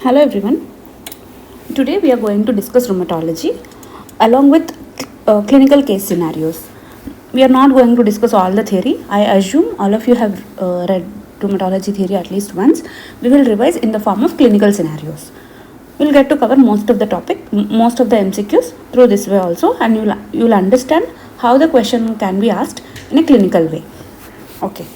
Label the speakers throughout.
Speaker 1: Hello everyone. Today we are going to discuss rheumatology along with clinical case scenarios. We are not going to discuss all the theory. I assume all of you have read rheumatology theory at least once. We will revise in the form of clinical scenarios. We'll get to cover most of the topic, most of the MCQs through this way also, and you'll understand how the question can be asked in a clinical way. Okay.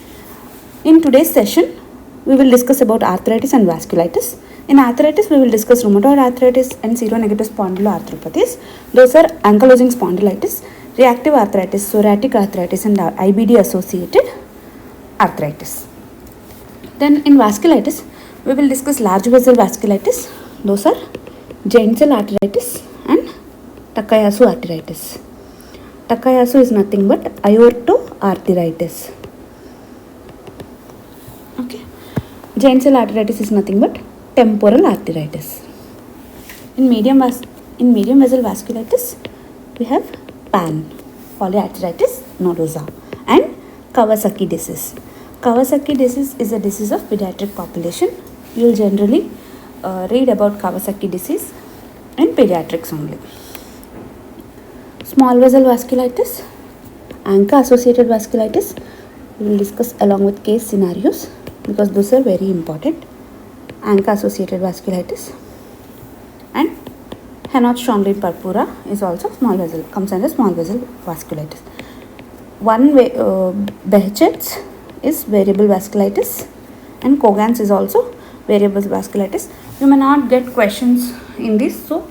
Speaker 1: In today's session, we will discuss about arthritis and vasculitis. In arthritis, we will discuss rheumatoid arthritis and seronegative spondyloarthropathies. Those are ankylosing spondylitis, reactive arthritis, psoriatic arthritis, and IBD associated arthritis. Then in vasculitis, we will discuss large vessel vasculitis. Those are giant cell arteritis and Takayasu arteritis. Takayasu is nothing but aortoarteritis. Okay. Giant cell arteritis is nothing but temporal arteritis. In medium vessel vasculitis, we have PAN, polyarteritis nodosa, and Kawasaki disease. Kawasaki disease is a disease of pediatric population. You will generally read about Kawasaki disease in pediatrics only. Small vessel vasculitis, ANCA associated vasculitis, we will discuss along with case scenarios because those are very important. ANCA associated vasculitis and Henoch-Schönlein purpura is also small vessel, comes under small vessel vasculitis. Behcet's is variable vasculitis and Cogan's is also variable vasculitis. You may not get questions in this, so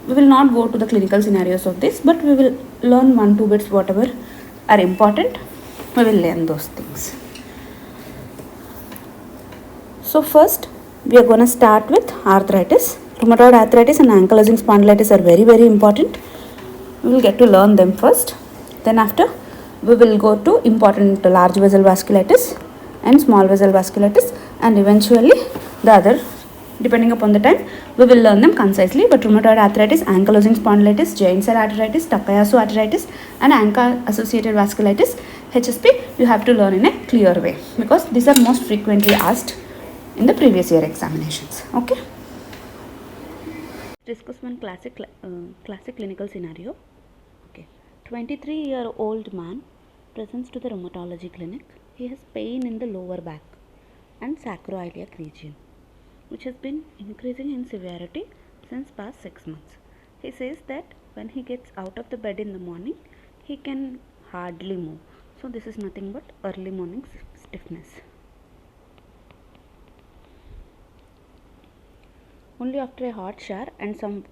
Speaker 1: we will not go to the clinical scenarios of this, but we will learn 1-2 bits whatever are important. We will learn those things. So first we are going to start with arthritis. Rheumatoid arthritis and ankylosing spondylitis are very important. We will get to learn them first. Then after we will go to important large vessel vasculitis and small vessel vasculitis, and eventually the other, depending upon the time, we will learn them concisely. But rheumatoid arthritis, ankylosing spondylitis, giant cell arteritis, Takayasu arteritis and ANCA associated vasculitis, HSP, you have to learn in a clear way because these are most frequently asked in the previous year examinations. Okay. Discuss one classic clinical scenario. Okay. 23-year-old man presents to the rheumatology clinic. He has pain in the lower back and sacroiliac region, which has been increasing in severity since past 6 months. He says that when he gets out of the bed in the morning, he can hardly move. So this is nothing but early morning stiffness. Only after a hot shower and some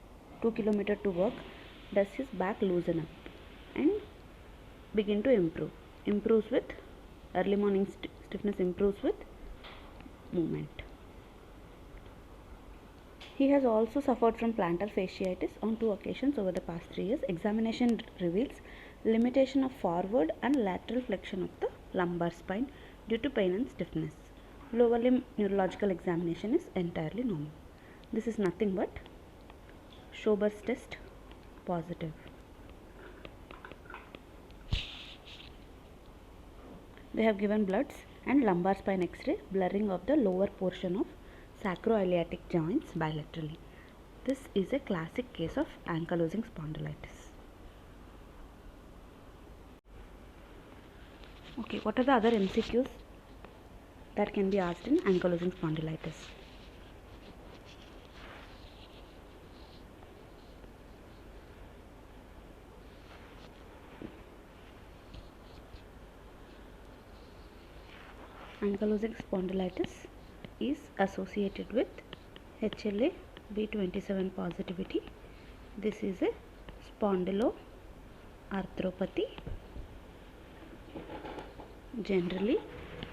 Speaker 1: 2 km to work does his back loosen up and begin to improve. Improves with early morning stiffness, improves with movement. He has also suffered from plantar fasciitis on 2 occasions over the past 3 years. Examination reveals limitation of forward and lateral flexion of the lumbar spine due to pain and stiffness. Lower limb neurological examination is entirely normal. This is nothing but Schober's test positive. They have given bloods and lumbar spine X-ray, blurring of the lower portion of sacroiliac joints bilaterally. This is a classic case of ankylosing spondylitis. Okay, what are the other MCQs that can be asked in ankylosing spondylitis? Ankylosing spondylitis is associated with HLA B27 positivity. This is a spondyloarthropathy. Generally,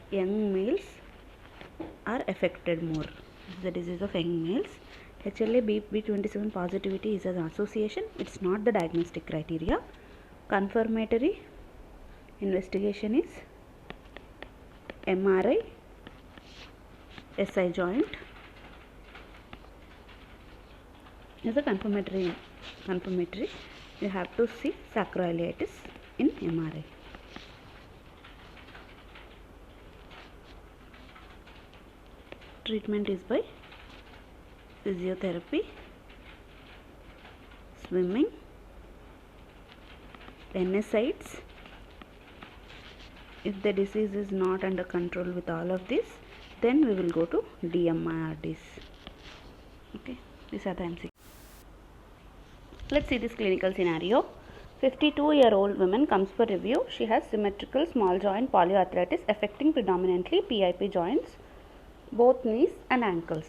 Speaker 1: young males are affected more. This is the disease of young males. HLA B27 positivity is an association. It's not the diagnostic criteria. Confirmatory investigation is MRI, SI joint is a confirmatory. You have to see sacroiliitis in MRI. Treatment is by physiotherapy, swimming, NSAIDs. If the disease is not under control with all of this, then we will go to DMIRDs. Okay, these are the MCQs. Let's see this clinical scenario. 52-year-old woman comes for review. She has symmetrical small joint polyarthritis affecting predominantly PIP joints, both knees and ankles.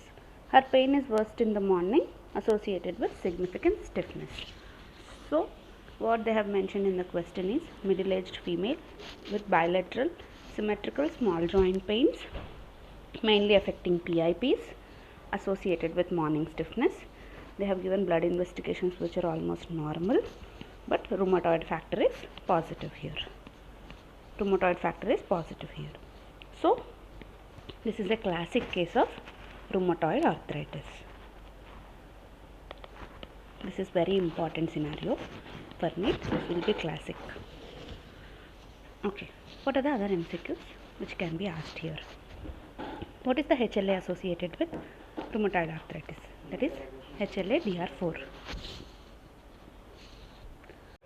Speaker 1: Her pain is worst in the morning, associated with significant stiffness. So, what they have mentioned in the question is middle-aged female with bilateral symmetrical small joint pains, mainly affecting PIPs, associated with morning stiffness. They have given blood investigations which are almost normal, but rheumatoid factor is positive here. Rheumatoid factor is positive here. So, this is a classic case of rheumatoid arthritis. This is very important scenario for me. This will be classic. Okay, what are the other MCQs which can be asked here? What is the HLA associated with rheumatoid arthritis? That is HLA-DR4.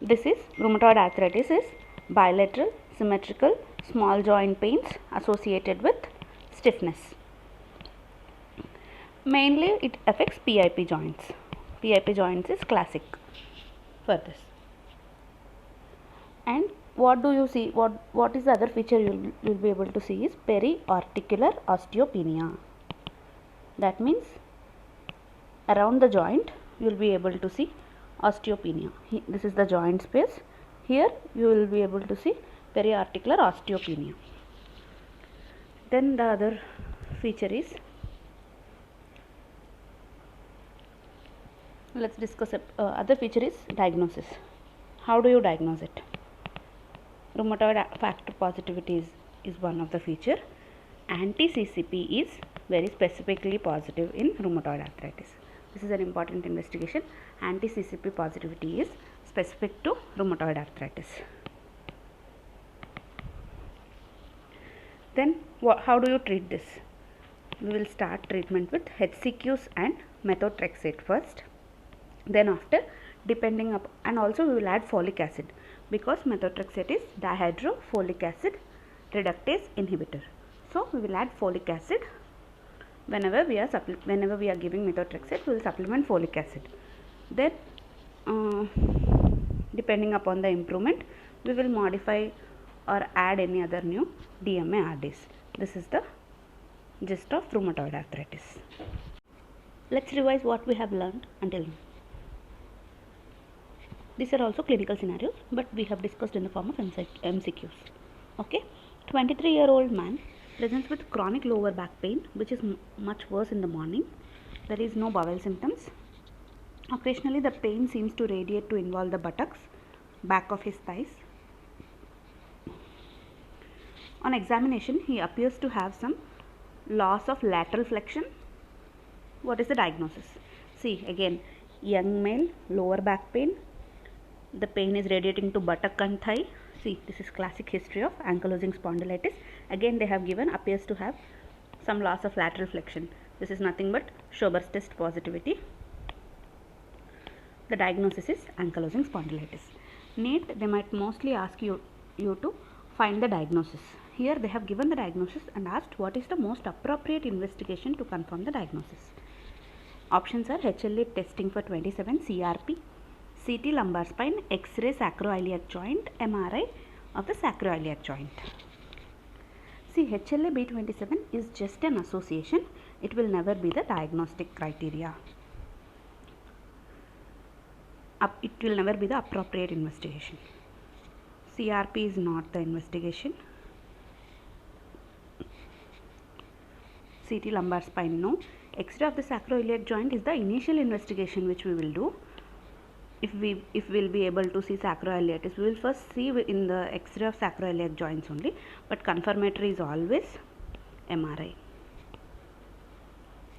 Speaker 1: This is rheumatoid arthritis is bilateral symmetrical small joint pains associated with stiffness. Mainly it affects PIP joints. PIP joints is classic for this. And what do you see? What is the other feature you will be able to see is periarticular osteopenia. That means around the joint you will be able to see osteopenia. This is the joint space. Here you will be able to see periarticular osteopenia. Then the other feature is, let's discuss other feature is diagnosis. How do you diagnose it? Rheumatoid factor positivity is one of the feature. Anti-CCP is very specifically positive in rheumatoid arthritis. This is an important investigation. Anti-CCP positivity is specific to rheumatoid arthritis. Then how do you treat this? We will start treatment with HCQs and methotrexate first. Then after, depending up, and also we will add folic acid, because methotrexate is dihydrofolic acid reductase inhibitor. So we will add folic acid whenever we are giving methotrexate. We will supplement folic acid. Then depending upon the improvement, we will modify or add any other new DMA-RDs. This is the gist of rheumatoid arthritis. Let's revise what we have learned until now. These are also clinical scenarios, but we have discussed in the form of MCQs. Okay, 23-year-old man presents with chronic lower back pain, which is much worse in the morning. There is no bowel symptoms. Occasionally, the pain seems to radiate to involve the buttocks, back of his thighs. On examination, he appears to have some loss of lateral flexion. What is the diagnosis? See, again, young male, lower back pain. The pain is radiating to buttock and thigh. See, this is classic history of ankylosing spondylitis. Again, they have given appears to have some loss of lateral flexion. This is nothing but Schober's test positivity. The diagnosis is ankylosing spondylitis. NEET, they might mostly ask you to find the diagnosis. Here they have given the diagnosis and asked what is the most appropriate investigation to confirm the diagnosis. Options are HLA testing for 27, CRP, CT lumbar spine, X-ray sacroiliac joint, MRI of the sacroiliac joint. See, HLA B27 is just an association. It will never be the diagnostic criteria. It will never be the appropriate investigation. CRP is not the investigation. CT lumbar spine, no. X-ray of the sacroiliac joint is the initial investigation which we will do. If we will be able to see sacroiliitis, we will first see in the X-ray of sacroiliac joints only, but confirmatory is always MRI.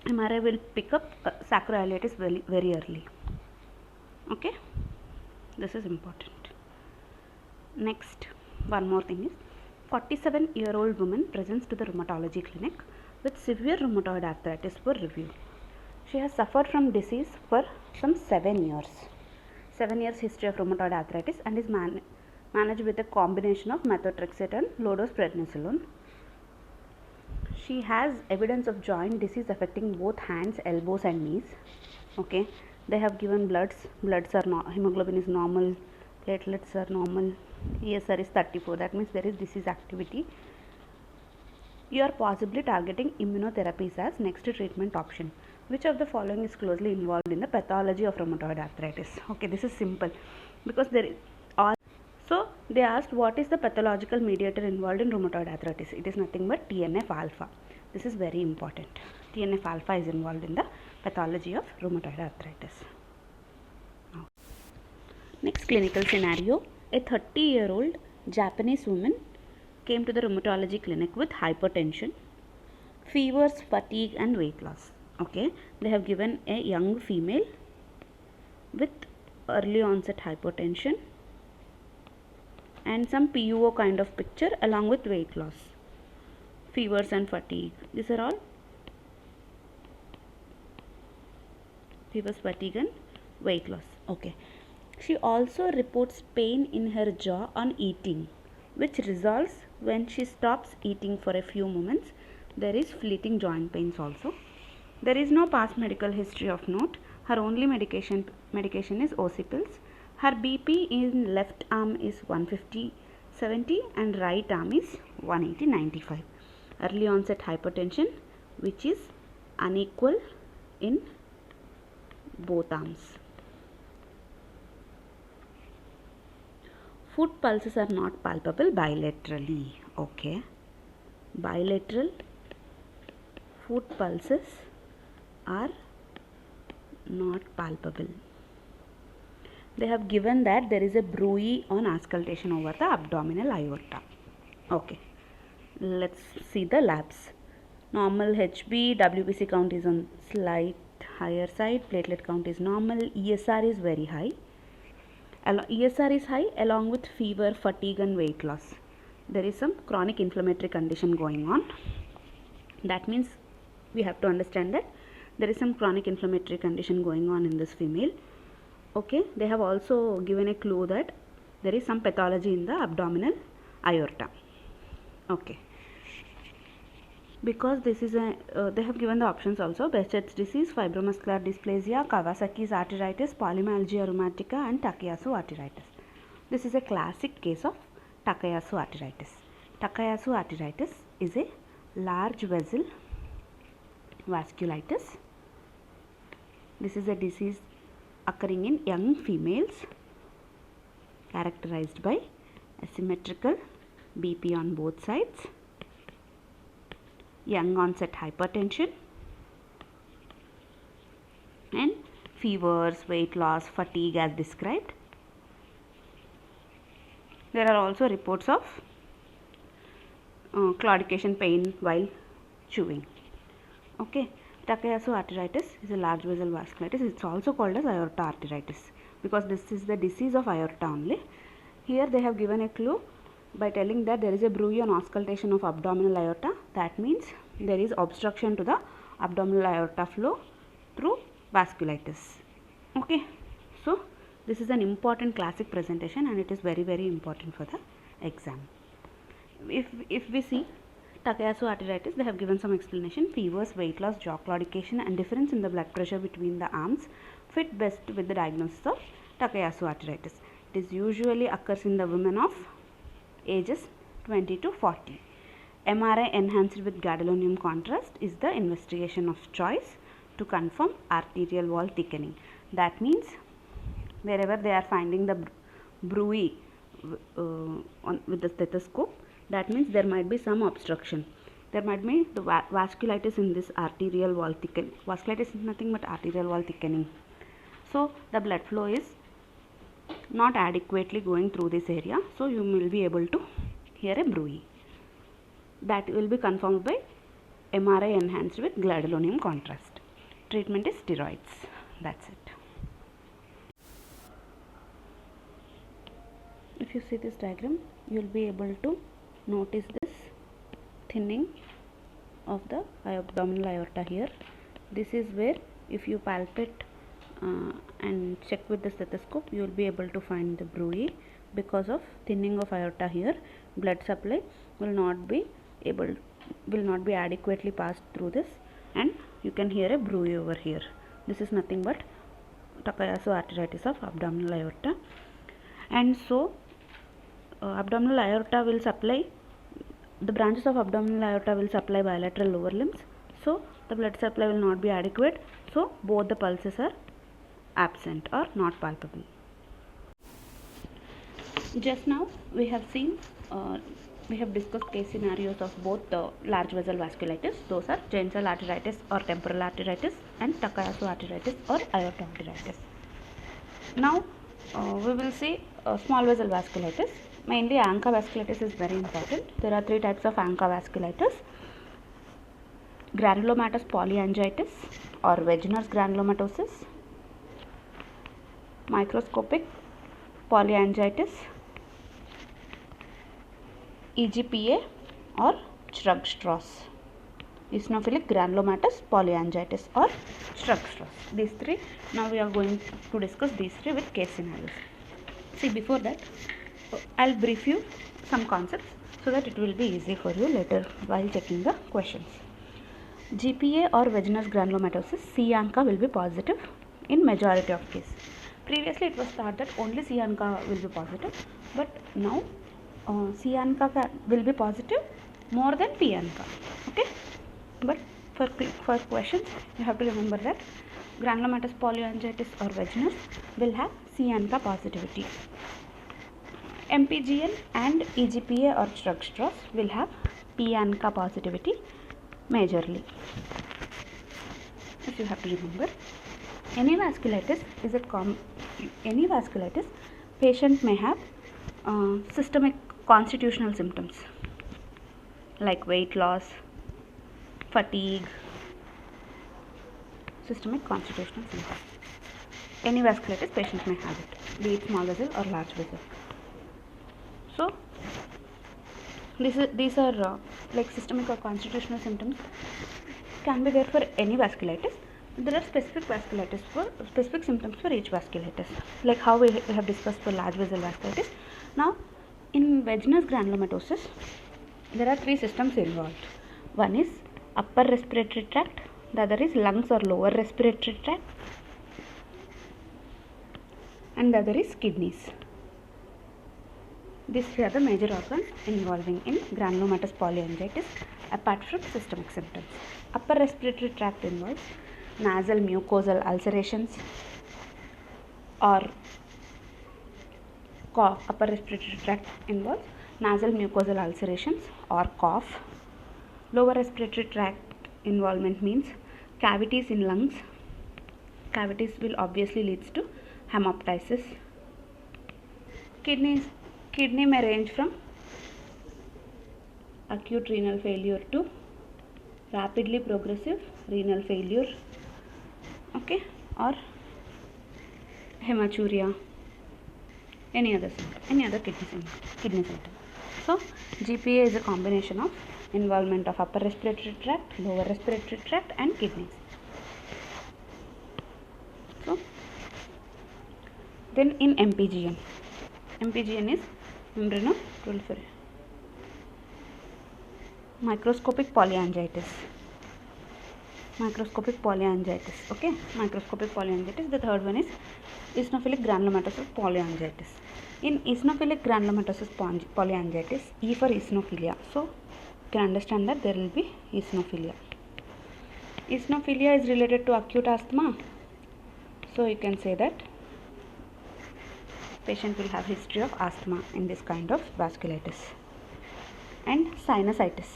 Speaker 1: MRI will pick up sacroiliitis very early. Okay, this is important. Next, one more thing is 47-year-old woman presents to the rheumatology clinic with severe rheumatoid arthritis for review. She has suffered from disease for some 7 years. 7 years history of rheumatoid arthritis and is managed with a combination of methotrexate and low-dose prednisolone. She has evidence of joint disease affecting both hands, elbows and knees. Okay, they have given bloods are hemoglobin is normal, platelets are normal, ESR is 34, that means there is disease activity. You are possibly targeting immunotherapies as next treatment option. Which of the following is closely involved in the pathology of rheumatoid arthritis? Okay, this is simple because there is all. So they asked what is the pathological mediator involved in rheumatoid arthritis? It is nothing but TNF alpha. This is very important. TNF alpha is involved in the pathology of rheumatoid arthritis. Now, next clinical scenario, a 30-year-old Japanese woman came to the rheumatology clinic with hypertension, fevers, fatigue and weight loss. Okay, they have given a young female with early onset hypertension and some PUO kind of picture along with weight loss, fevers and fatigue. These are all fevers, fatigue and weight loss. Okay, she also reports pain in her jaw on eating, which resolves when she stops eating for a few moments. There is fleeting joint pains also. There is no past medical history of note. Her only medication is OC pills. Her BP in left arm is 150/70 and right arm is 180/95. Early onset hypertension which is unequal in both arms. Foot pulses are not palpable bilaterally. Okay, bilateral foot pulses are not palpable. They have given that there is a bruit on auscultation over the abdominal aorta. Okay, let's see the labs. Normal HB, WBC count is on slight higher side, platelet count is normal, ESR is very high. ESR is high along with fever, fatigue and weight loss. There is some chronic inflammatory condition going on. That means we have to understand that there is some chronic inflammatory condition going on in this female. Okay, they have also given a clue that there is some pathology in the abdominal aorta. Okay, because this is a they have given the options also: Behçet's disease, fibromuscular dysplasia, Kawasaki's arteritis, polymyalgia rheumatica and Takayasu arteritis. This is a classic case of Takayasu arteritis. Takayasu arteritis is a large vessel vasculitis. This is a disease occurring in young females, characterized by asymmetrical BP on both sides, young onset hypertension and fevers, weight loss, fatigue as described. There are also reports of claudication pain while chewing. Okay, Takayasu arteritis is a large vessel vasculitis. It's also called as aorta arteritis because this is the disease of aorta only. Here they have given a clue by telling that there is a bruit on auscultation of abdominal aorta. That means there is obstruction to the abdominal aorta flow through vasculitis. Okay, so this is an important classic presentation and it is very important for the exam. If we see Takayasu arteritis, they have given some explanation: fevers, weight loss, jaw claudication and difference in the blood pressure between the arms fit best with the diagnosis of Takayasu arteritis. It is usually occurs in the women of ages 20 to 40. MRI enhanced with gadolinium contrast is the investigation of choice to confirm arterial wall thickening. That means wherever they are finding the bruit with the stethoscope, that means there might be some obstruction. There might be the vasculitis in this arterial wall thickening. Vasculitis is nothing but arterial wall thickening. So the blood flow is not adequately going through this area. So you will be able to hear a bruit. That will be confirmed by MRI enhanced with gadolinium contrast. Treatment is steroids. That's it. If you see this diagram, you will be able to notice this thinning of the abdominal aorta here. This is where if you palpate and check with the stethoscope, you will be able to find the bruit. Because of thinning of aorta here, blood supply will not be adequately passed through this, and you can hear a bruit over here. This is nothing but Takayasu arteritis of abdominal aorta. And so abdominal aorta will supply, the branches of abdominal aorta will supply bilateral lower limbs, so the blood supply will not be adequate, so both the pulses are absent or not palpable. Just now we have seen, we have discussed case scenarios of both the large vessel vasculitis, those are giant cell arteritis or temporal arteritis, and Takayasu arteritis or aorta arteritis. Now we will see small vessel vasculitis. Mainly ANCA vasculitis is very important. There are three types of ANCA vasculitis: granulomatous polyangiitis or Wegener's granulomatosis, microscopic polyangiitis, EGPA or Churg-Strauss, eosinophilic granulomatous polyangiitis or Churg-Strauss. These three, now we are going to discuss these three with case scenarios. See, before that I'll brief you some concepts so that it will be easy for you later while checking the questions. GPA or Wegener's granulomatosis, C ANCA will be positive in majority of cases. Previously it was thought that only C ANCA will be positive, but now C ANCA will be positive more than P ANCA. Okay, but for questions you have to remember that granulomatous polyangiitis or Wegener's will have C ANCA positivity. MPGN and EGPA or Churg-Strauss will have P ANCA positivity majorly. If you have to remember, any vasculitis patient may have systemic constitutional symptoms like weight loss, fatigue, systemic constitutional symptoms. Any vasculitis patient may have it, be it small vessel or large vessel. So these are like systemic or constitutional symptoms can be there for any vasculitis. There are specific symptoms for each vasculitis, like how we have discussed for large vessel vasculitis. Now in Wegener's granulomatosis there are three systems involved. One is upper respiratory tract, the other is lungs or lower respiratory tract, and the other is kidneys. These are the major organs involving in granulomatous polyangiitis apart from systemic symptoms. Upper respiratory tract involves nasal mucosal ulcerations or cough. Upper respiratory tract involves nasal mucosal ulcerations or cough. Lower respiratory tract involvement means cavities in lungs. Cavities will obviously leads to hemoptysis. Kidney may range from acute renal failure to rapidly progressive renal failure, okay, or hematuria, any other kidney symptom. So GPA is a combination of involvement of upper respiratory tract, lower respiratory tract and kidneys. So then in MPGN is membranoproliferative microscopic polyangiitis. Okay, microscopic polyangiitis. The third one is eosinophilic granulomatosis polyangiitis. In eosinophilic granulomatosis polyangiitis, E for eosinophilia, so you can understand that there will be eosinophilia. Eosinophilia is related to acute asthma, so you can say that patient will have history of asthma in this kind of vasculitis. And sinusitis,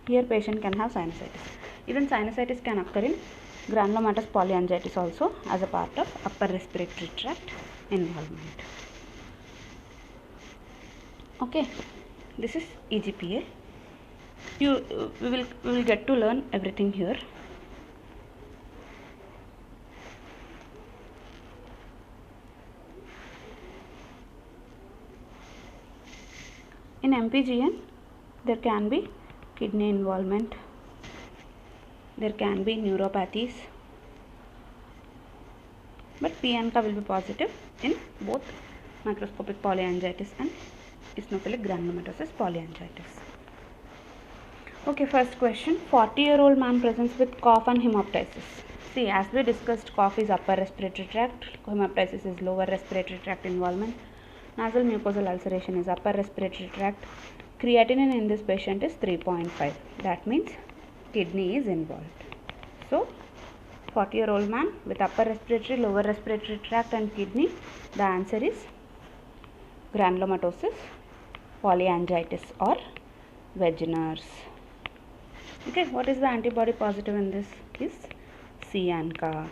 Speaker 1: here patient can have sinusitis. Even sinusitis can occur in granulomatous polyangiitis also as a part of upper respiratory tract involvement. Okay, this is EGPA. We will get to learn everything here. In MPGN, there can be kidney involvement, there can be neuropathies, but P ANCA will be positive in both microscopic polyangiitis and eosinophilic granulomatosis polyangiitis. Okay, first question. 40-year-old man presents with cough and hemoptysis. See, as we discussed, cough is upper respiratory tract, hemoptysis is lower respiratory tract involvement, nasal mucosal ulceration is upper respiratory tract. Creatinine in this patient is 3.5. That means kidney is involved. So, 40-year-old man with upper respiratory, lower respiratory tract and kidney, the answer is granulomatosis, polyangiitis or Wegener's. Okay, what is the antibody positive in this? Is C ANCA.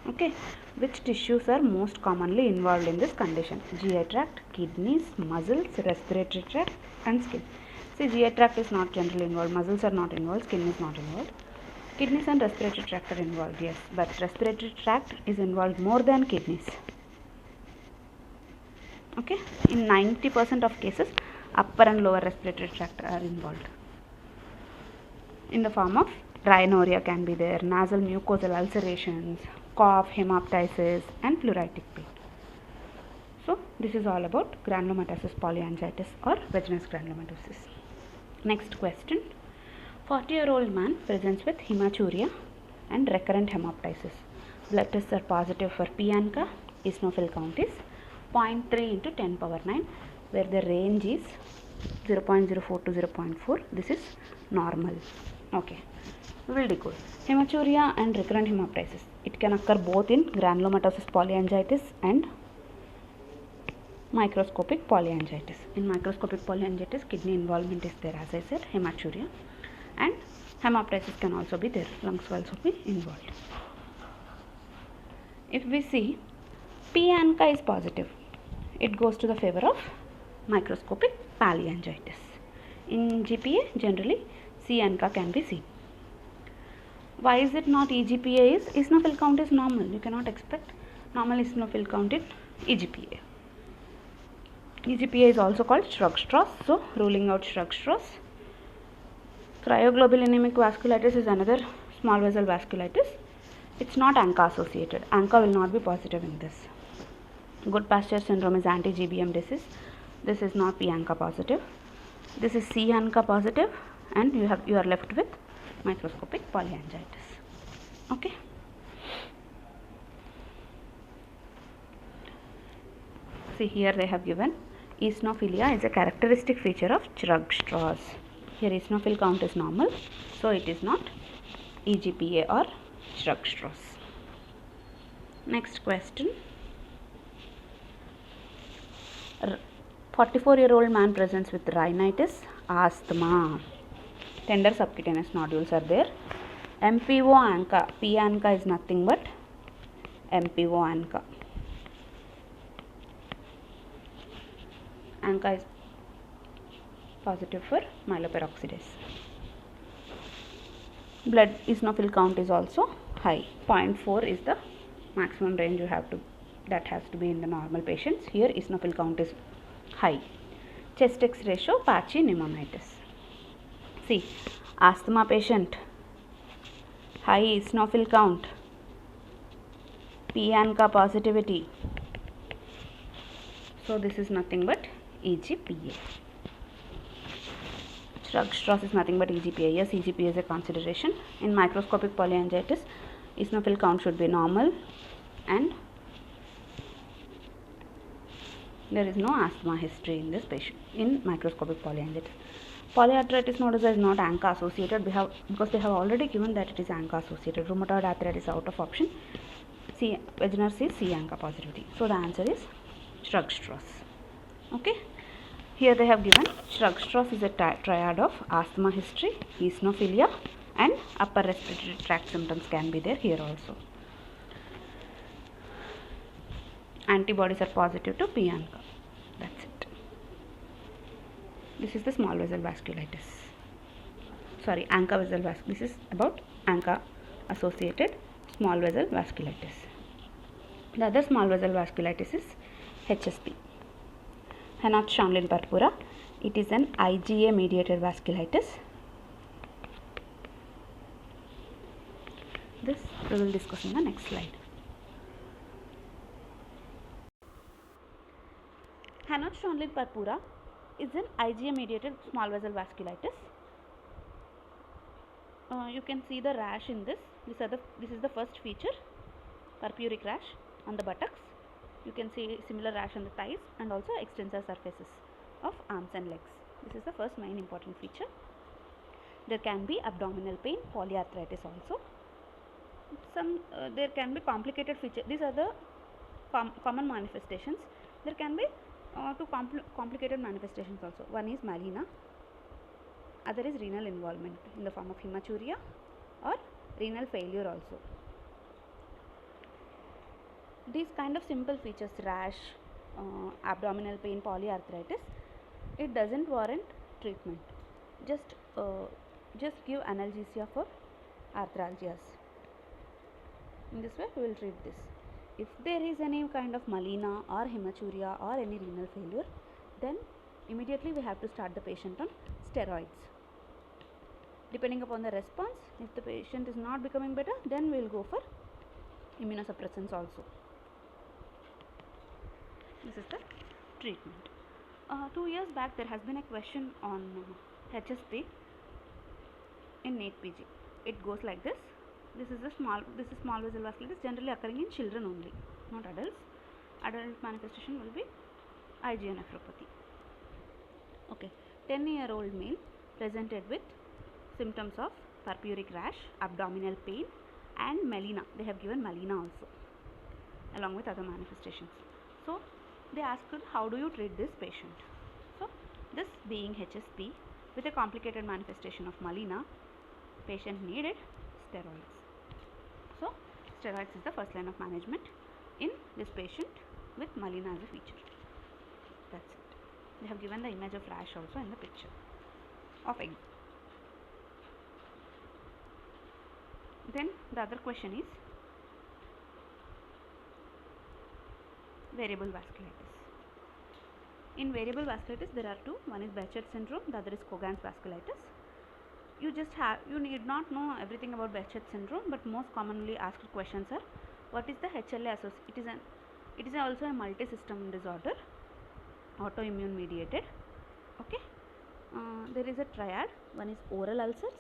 Speaker 1: Okay, which tissues are most commonly involved in this condition? GI tract, kidneys, muscles, respiratory tract and skin. See, GI tract is not generally involved, muscles are not involved, skin is not involved. Kidneys and respiratory tract are involved, yes, but respiratory tract is involved more than kidneys. Okay, in 90% of cases, upper and lower respiratory tract are involved. In the form of rhinorrhea can be there, nasal mucosal ulcerations, cough, hemoptysis and pleuritic pain. So, this is all about granulomatosis polyangiitis or Wegener's granulomatosis. Next question. 40-year-old man presents with hematuria and recurrent hemoptysis. Blood tests are positive for P ANCA. Eosinophil count is 0.3 into 10 power 9, where the range is 0.04 to 0.4. This is normal. Okay, we will decode. Hematuria and recurrent hemoptysis. It can occur both in granulomatosis polyangiitis and microscopic polyangiitis. In microscopic polyangiitis, kidney involvement is there, as I said, hematuria, and hemoptysis can also be there, lung swells will be involved. If we see P ANCA is positive, it goes to the favor of microscopic polyangiitis. In GPA, generally C ANCA can be seen. Why is it not eGPA? Is eosinophil count is normal. You cannot expect normal eosinophil count in eGPA. eGPA is also called Shrug-Strauss, so ruling out Shrug-Strauss. Cryoglobulinemic vasculitis is another small vessel vasculitis. It's not ANCA associated. ANCA will not be positive in this. Goodpasture syndrome is anti-GBM disease. This is not P ANCA positive. This is C ANCA positive, and you are left with microscopic polyangiitis. Okay. See, here they have given eosinophilia is a characteristic feature of Shrug-Strauss. Here eosinophil count is normal, so it is not eGPA or Shrug-Strauss. Next question. 44-year-old man presents with rhinitis, asthma, tender subcutaneous nodules are there. MPO ANCA, P ANCA is nothing but MPO ANCA. ANCA is positive for myeloperoxidase. Blood eosinophil count is also high. 0.4 is the maximum range that has to be in the normal patients. Here eosinophil count is high. Chest X ratio, patchy pneumonitis. See, asthma patient, high eosinophil count, P ANCA positivity. So this is nothing but eGPA. Shrug-Strauss is nothing but eGPA. Yes, eGPA is a consideration. In microscopic polyangiitis, eosinophil count should be normal and there is no asthma history in this patient in microscopic polyangiitis. Polyarthritis nodosa is not ANCA associated because they have already given that it is ANCA associated. Rheumatoid arthritis out of option. Wegener's is C ANCA positivity. So the answer is Shrug-Strauss. Okay. Here they have given Shrug-Strauss is a triad of asthma history, eosinophilia and upper respiratory tract symptoms can be there here also. Antibodies are positive to P ANCA. That's it. This is the small vessel vasculitis. Sorry, ANCA vessel vasculitis. This is about ANCA associated small vessel vasculitis. The other small vessel vasculitis is HSP. Henoch-Schönlein-Purpura. It is an IgA mediated vasculitis. This we will discuss in the next slide. Non-Schondlin purpura is an IgM mediated small vessel vasculitis. You can see the rash in this. This is the first feature, purpuric rash on the buttocks. You can see similar rash on the thighs and also extensor surfaces of arms and legs. This is the first main important feature. There can be abdominal pain, polyarthritis also. There can be complicated features. These are the common manifestations. There can be two complicated manifestations also. One is melena, other is renal involvement in the form of hematuria or renal failure also. These kind of simple features, rash, abdominal pain, polyarthritis, it doesn't warrant treatment. Just give analgesia for arthralgias. In this way we will treat this. If there is any kind of melena or hematuria or any renal failure, then immediately we have to start the patient on steroids. Depending upon the response, if the patient is not becoming better, then we will go for immunosuppressants also. This is the treatment. 2 years back there has been a question on HSP in NEETPG. It goes like this. This is small vessel vasculitis, generally occurring in children only, not adults. Adult manifestation will be IgA nephropathy. Okay, 10-year-old male presented with symptoms of purpuric rash, abdominal pain and melena. They have given melena also along with other manifestations. So they asked, how do you treat this patient? So this being HSP with a complicated manifestation of melena, patient needed steroids. So steroids is the first line of management in this patient with melena as a feature. That's it. They have given the image of rash also in the picture of egg. Then the other question is variable vasculitis. In variable vasculitis there are two. One is Behçet syndrome, the other is Cogan's vasculitis. You need not know everything about Behçet syndrome, but most commonly asked questions are, what is the HLA associated? It is also a multi-system disorder, autoimmune mediated. Okay, there is a triad. One is oral ulcers,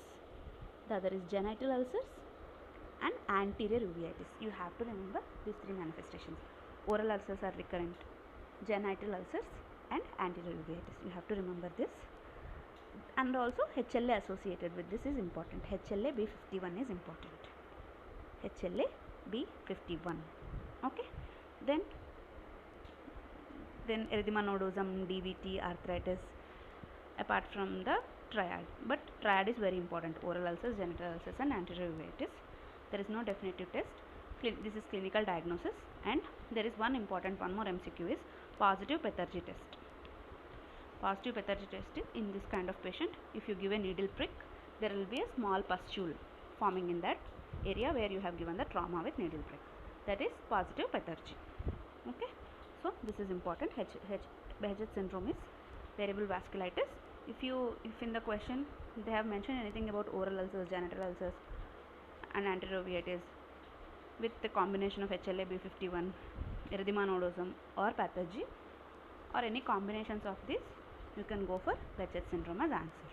Speaker 1: the other is genital ulcers and anterior uveitis. You have to remember these three manifestations. Oral ulcers are recurrent, genital ulcers and anterior uveitis. You have to remember this. And also HLA associated with this is important. HLA B51 is important. HLA B51. Okay. Then erythema nodosum, DVT, arthritis, apart from the triad. But triad is very important. Oral ulcers, genital ulcers and anterior uveitis. There is no definitive test. This is clinical diagnosis, and there is one more MCQ is positive Pethargy test. Positive Pethargy test is in this kind of patient, if you give a needle prick, there will be a small pustule forming in that area where you have given the trauma with needle prick. That is positive Pethargy. Okay, so this is important. Behçet syndrome is variable vasculitis. If in the question they have mentioned anything about oral ulcers, genital ulcers and anterior uveitis with the combination of HLA B51, erythema nodosum or Pethargy or any combinations of this, you can go for Behçet syndrome as answer.